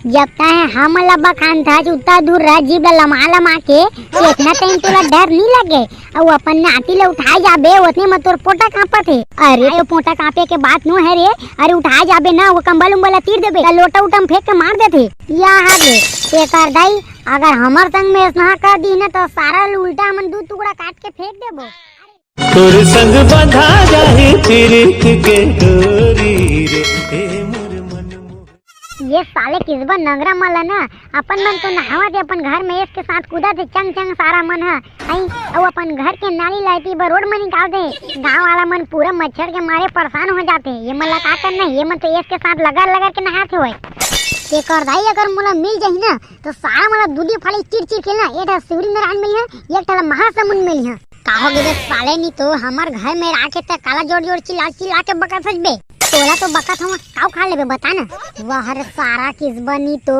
जब तक हम लब्बा खान था उतना दूर रह जीब लमा लमा के इतना टाइम तोला डर नहीं लगे और अपन नाती ले उठाए जाबे उतने में तोर पोटा कांपा थे। अरे वो पोटा कांपे के बात नो है रे। अरे उठाए जाबे ना वो कंबल उम्बल तीर देबे लोटा उटम फेंक के मार देते या आगे ते कर दाई। अगर हमर संग में ऐसा कर दी ना तो सारा उल्टा मन दू टुकड़ा काट के फेंक देबो। तोर संग बंधा जाही प्रीत के डोरी रे हे मोर मन। ये साले किसबा नगरा मला ना अपन मन तो नहावा थे अपन घर में इसके साथ कूदा थे चंग चंग सारा मन है आई और अपन घर के नाली लाइटी पर रोड में निकाल दे। गांव वाला मन पूरा मच्छर के मारे परेशान हो जाते। ये मला का करना ये मन तो इसके साथ लगा के नहाते हुए ते कर दाई। अगर मोला मिल जाही ना तो सारा मला दूधी फाली चिर चिर के ना एक शिवरी नारायण मिली है एक ठला महासमुंद मिली है। काहोगे बे साले नहीं तो हमार घर में राके तक काला जोड़ जोड़ चिल्ला चिल्ला के बका सजबे तोला तो बका था काव खा लेबे बता ना। वह सारा किस बनी तो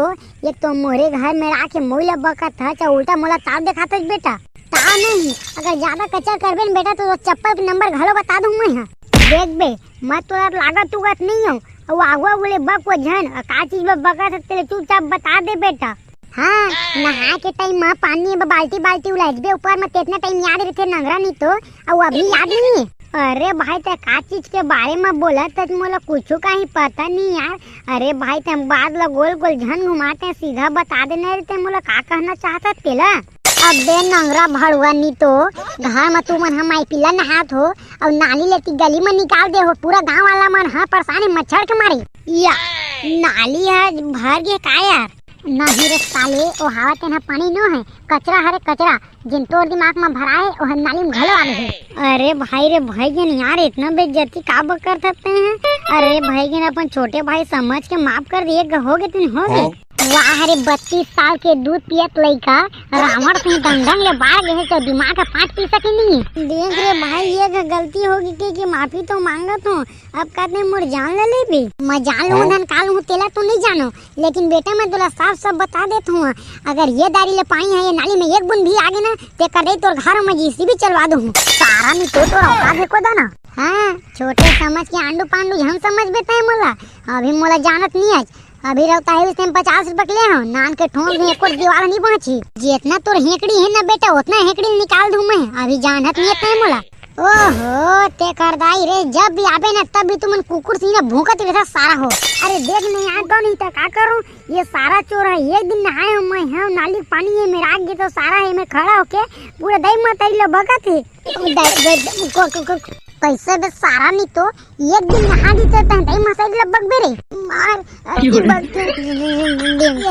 एक तो मोरे घर में राके मोइला बका था चा उल्टा मोला ताव दिखाता बेटा ताव नहीं। अगर ज्यादा कचर करबे न बेटा तो चप्पल के नंबर घलो बता दूं मैं। देख बे मैं तो लागत उगत नहीं हूं और आगवा बोले बक वो झन का चीज में बका था तेरे चुपचाप बता दे बेटा। हाँ नहा के टाइम में पानी में बाल्टी बाल्टी उलाजबे ऊपर में कितना टाइम याद रहते नंगरा नहीं तो और अभी याद नहीं है। अरे भाई ते का चीज के बारे में बोला तो मोला कुछ का ही पता नहीं यार। अरे भाई तुम बाद ला गोल गोल झन घुमाते सीधा बता देने रहते मोला का कहना चाहता तेला। अब बे नंगरा भड़ुआ नहीं तो घर में तू मन हम आई पिला नहात हो और नाली लेती गली में निकाल दे हो पूरा गांव वाला मन हाँ परेशान मच्छर के मारी या नाली है भर गए का यार नहीं रे साले ओ हवा तेना पानी नो है कचरा हरे कचरा जिन तोर दिमाग में भरा है ओ नाली में घलो आने है। अरे भाई रे भाई जन यार इतना बेइज्जती का कर सकते हैं। अरे भाई जन अपन छोटे भाई समझ के माफ कर दिए हो गए तुम हो गए। वाह रे 32 साल के दूध पियत लइका रावण से डंडंग ले बाढ़ गए तो दिमाग का पाँच पी सके नहीं। देख रे भाई ये गलती होगी कि माफी तो मांगत हूँ अब कहते मोर जान ले भी मैं जान लूँ धन काल हूँ तेला तो नहीं जानो लेकिन बेटा मैं तुला साफ सब बता देता हूँ। अगर ये दारी ले पानी है ये नाली में एक बूंद भी आगे ना ते कर दे तोर घर में जीसी भी चलवा दूँ सारा नहीं तो औकात है को दाना। हाँ छोटे समझ के आंडू पांडू झन समझ बेता है मोला अभी मोला जानत नहीं है। अभी रहता है उस टाइम 50 रुपए के ले हो नान के ठोंक में एक दीवार नहीं पहुंची जितना तोर हेकड़ी है ना बेटा उतना हेकड़ी निकाल दूं मैं अभी जानत नहीं है मोला। ओहो ते कर दाई रे जब भी आबे ना तब भी तुमन कुकुर सी ना भूकत रहता सारा हो। अरे देख नहीं आ तो नहीं तो का करूं ये सारा चोर है एक दिन नहाए हूं मैं है नाली पानी है मेरा आगे तो सारा है मैं खड़ा होके पूरा दही मातारी लो बगत है कैसे बे सारा नहीं तो एक दिन नहा दी तो दही मातारी लो बग बेरे मार ये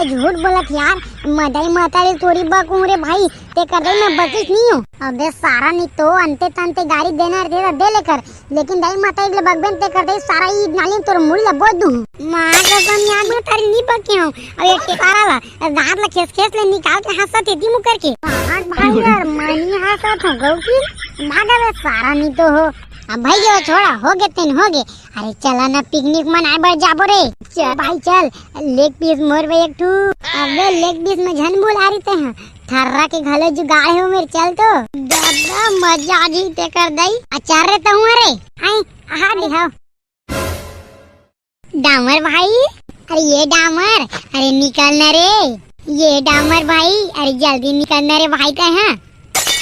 झूठ बोलत यार मदाई मातारी तोरी बकूं रे भाई ते कर दे मैं बकिस नहीं हूँ। अबे सारा नहीं तो अंते तंते गाड़ी देना रे दे लेकर लेकिन दाई माता के बगबेन ते कर दे सारा ई नाली तोर मुड़ी ला बोद दूं मां कसम याद में तारी नहीं बकी हूं अब एक टिकारा ला दांत ला खेस खेस ले निकाल के हंसत है दी मुंह करके हां भाई यार मनी हंसत हो गौ की भागा रे सारा नहीं तो हो। अब भाई ये छोड़ा हो गए तीन हो गए। अरे चला ना पिकनिक मनाए बर जाबो रे चल भाई चल लेग पीस मोर बे एक ठू अबे लेग पीस में झन बुला रही ते हैं थर्रा के घले जुगाड़ हो मेरे चल तो दादा मजा जी ते कर दई अचार रे तो रे आई आहा दिखाओ डामर भाई। अरे ये डामर अरे निकलना रे ये डामर भाई अरे जल्दी निकलना रे भाई का है।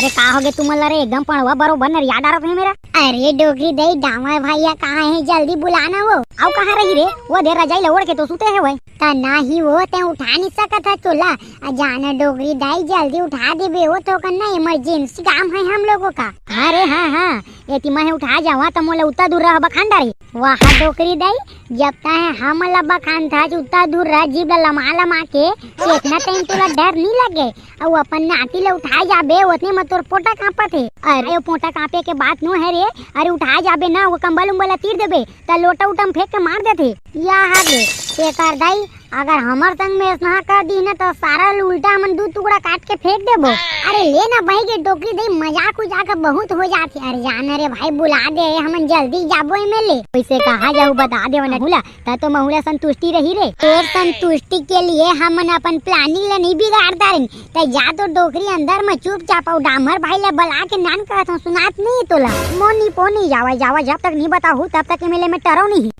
अरे का हो गए तुम रे एकदम पढ़वा बरोबर याद आ रहा है मेरा। अरे डोगरी दई डामर भैया कहाँ है जल्दी बुलाना वो आओ कहाँ रही रे वो देर रजाई लौड़ के तो सुते है वही ता ना ही वो ते उठा नहीं सकता था चोला जाना डोगरी दाई जल्दी उठा दे बे वो तो करना इमरजेंसी काम है हम लोगों का। अरे हाँ ये मैं उठा जावा तो मोला उतना दूर रह बखानदारी वहाँ डोकरी दाई जब तक हम लब्बा खान था उतना दूर रह जीब लमा लमा के इतना टाइम तोला डर नहीं लगे और अपन नाती ले उठाए जाबे उतने में तोर पोटा कांपा थे। अरे वो पोटा कांपे के बात नो है रे। अरे उठाए जाबे ना वो कंबल उम्बल तीर देबे ता लोटा उटम फेंक के मार देते या आगे ते कर दाई। अगर हमर संग में ऐसा कर दी ना तो सारा उल्टा हमन दू टुकड़ा काट के फेंक देबो। अरे ले ना भाई के टोकरी दे मजाक उजाक बहुत हो जाती। अरे जाना रे भाई बुला दे हमन जल्दी जाबो में ले वैसे कहा जाऊ बता दे वना भूला ता तो महुला संतुष्टि रही रे और संतुष्टि के लिए हमन अपन प्लानिंग ले नहीं बिगाड़ता रे ता जा तो डोकरी अंदर में चुपचाप और डामर भाई ले बुला के नान कहत हूं सुनात नहीं तोला मोनी पोनी जावा जब तक नहीं बताऊ तब तक मेले में टरो नहीं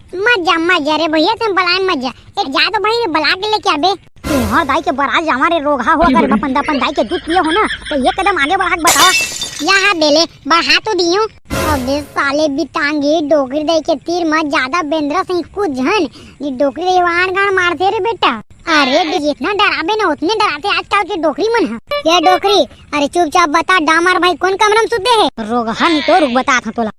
मजा रे भैया तुम बलान मजा एक जा तो भाई रे बला के लेके आबे। तुम्हार दाई के बराज हमारे रोगा हो अगर अपन दाई के दूध पिए हो ना तो ये कदम आगे बढ़ा के बताओ। यहाँ देले बढ़ा तो दियो। अबे साले बिटांगे डोगरी दई के तीर में ज्यादा बेंद्रा से कुछ झन ये डोगरी दई वाण गाण मारते रे बेटा। अरे जितना डराबे ना उतने डराते आजकल के डोकरी मन है। ये डोकरी अरे चुपचाप बता डामर भाई कौन कमरम सुते है? रोगा नहीं तो रुक बता था तोला।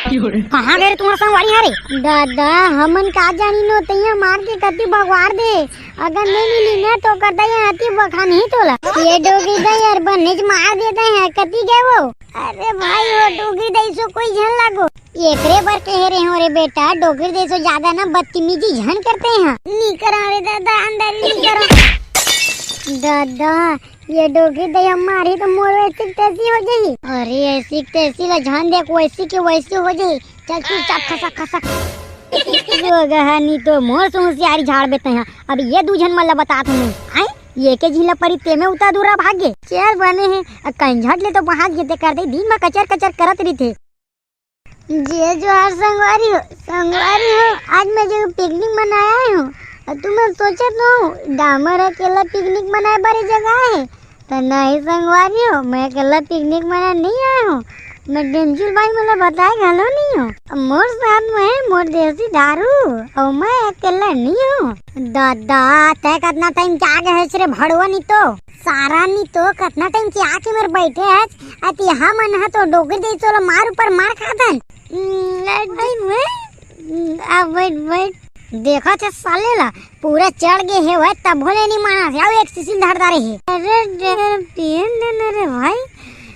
कहाँ गए तुम्हारा संगवारी हरे? दादा हमन का जानी नो तैया मार के कति भगवार दे अगर नहीं मिली ना तो करता है हती बखा नहीं तोला। ये डोगरी दई यार बनने मार देते हैं कति गए वो। अरे भाई वो डोगरी दई सो कोई झन लागो एकरे बर कह रहे हो रे बेटा डोगरी दई सो ज्यादा ना बदतमीजी झन करते हैं। नहीं करा रे दादा अंदर नहीं करो। दादा ये डोगरी दई हमारी तो मोर वैसी तैसी हो जाई। अरे ऐसी तैसी ला झन देख वैसी के वैसी हो जाई। चल चुपचाप खसक खसक नहीं तो मोर होशियारी झाड़ बेते हैं। अब ये दूजन मल्ला बता तुम्हें आई ये के झीला परी ते में उता दूरा भागे चल बने हैं कंझट ले तो भाग जेते कर दे दिन में कचर कचर करत रही थे। जे जो हर संगवारी हो आज मैं जो पिकनिक मनाया हूँ तुम्हें सोचा तो डामर अकेला पिकनिक मनाए बारी जगह है तो नहीं संगवारी हो मैं अकेला पिकनिक मना नहीं आया हूँ। मैं डेंजुल भाई मुझे बताए घलो नहीं हूँ मोर साथ में मोर देसी दारू और मैं अकेला नहीं हूँ। दादा तय कितना टाइम क्या गए रे भड़वा नहीं तो सारा नहीं तो कितना टाइम क्या आके मेरे बैठे है अति यहाँ मन है तो डोगरी दे चलो मार ऊपर मार खातन। अब वेट देखा थे साले ला पूरा चढ़ गए है वह तब भोले नहीं माना जाओ एक सीसी धरदा रही। अरे पियन देना रे भाई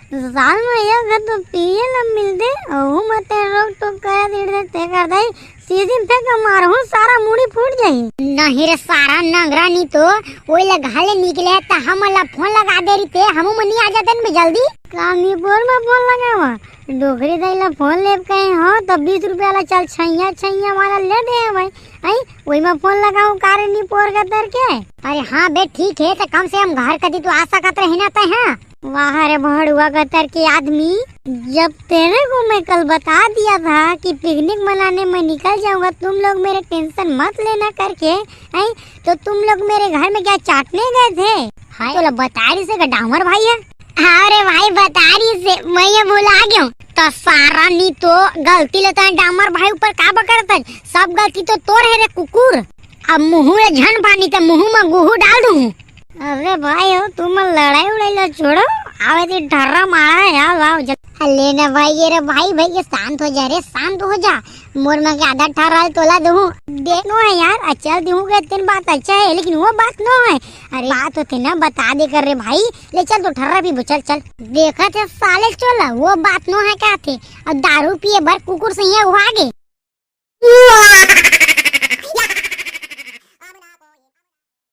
साल में एक तो पिए ला मिलते ओ मत रोक तो कर दे ते कर दई सीधी पे का मारहूं सारा मुड़ी फूट जाई। नहीं रे सारा नंगरा नहीं तो ओई लगाले निकले त हमला फोन लगा दे रही थे हम मनी आ जाते न जल्दी कानीपुर में फोन लगावा डोगरी दैला फोन ले कहे हो तो 20 रुपया ला चल छैया वाला ले दे भाई आई वही में फोन लगाऊं कानीपुर का तर के। अरे हाँ बे ठीक है तो कम से कम घर कदी तो आ सकत रहे ना ते। हाँ वाह रे भड़ुआ कतर के आदमी जब तेरे को मैं कल बता दिया था कि पिकनिक मनाने में निकल जाऊंगा तुम लोग मेरे टेंशन मत लेना करके आई तो तुम लोग मेरे घर में क्या चाटने गए थे? हाय तो बता रही से डामर भाई है। हाँ रे भाई बता रही से मैं ये भुला गया हूँ तो सारा नहीं तो गलती लेता है डामर भाई ऊपर का बकरता सब गलती तो तोड़ है रे कुकुर। अब मुँह झन पानी तो मुँह में गुहू डाल दूँ। अरे भाई हो तुम लड़ाई उड़ाई ला छोड़ो आवे ती ढर्रा मारा है यार वाह अल्ले ना भाई ये रे भाई शांत हो जा रे शांत हो जा मोर में के आधा ठहरा तोला दूँ देखो है यार अच्छा दूँ के तीन बात अच्छा है लेकिन वो बात नो है। अरे बात होती ना बता दे कर रे भाई ले चल तो ठर्रा भी चल चल देखा थे साले चला वो बात नो है क्या थे अब दारू पिए भर कुकुर से ये आगे